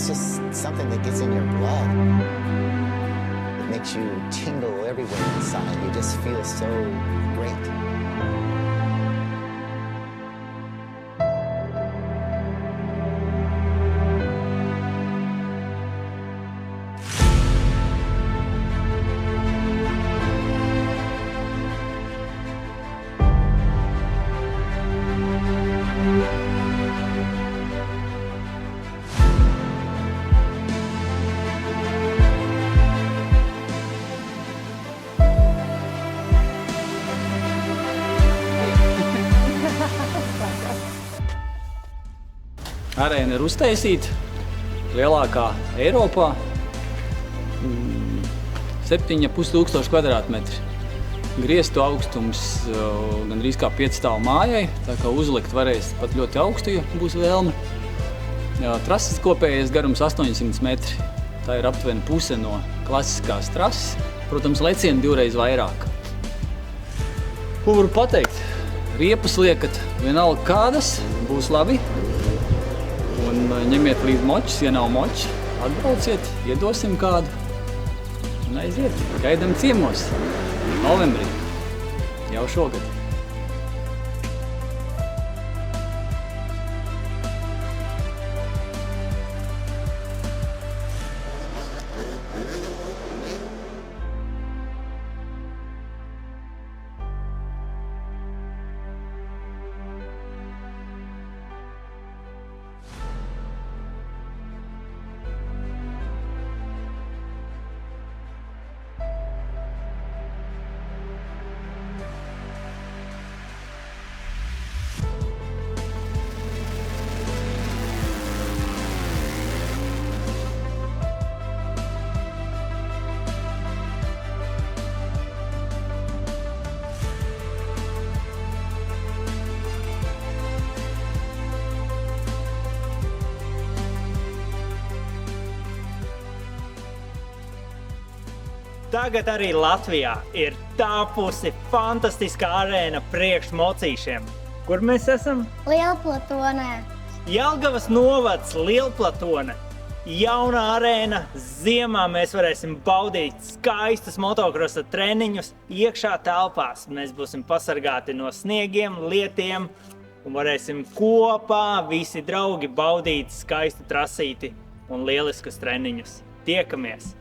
it's just something that gets in your blood. It makes you tingle everywhere inside. You just feel so great. Arēna ir uztaisīta, lielākā Eiropā, 7,500 kvadrātmetri. Grieztu augstums gandrīz kā 5 stāvu mājai, tā kā uzlikt varēs pat ļoti augstu, ja būs vēlme. Trases kopējais garums 800 metri. Tā ir aptuveni puse no klasiskās trases. Protams, lecieni 2 reizes vairāk. Ko varu pateikt? Riepas liekat vienalga kādas, būs labi. Un ņemiet līdz močus, ja nav močs, atbrauciet, iedosim kādu un aiziet. Gaidam ciemos novembrī, jau šogad. Tagad arī Latvijā ir tapusi fantastiskā arēna priekš mocīšiem. Kur mēs esam? Lielplatonē. Jelgavas novads Lielplatone. Jauna arēna. Ziemā mēs varēsim baudīt skaistus motokrosa treniņus iekšā telpās. Mēs būsim pasargāti no sniegiem, lietiem un varēsim kopā visi draugi baudīt skaistu trasīti un lieliskus treniņus. Tiekamies!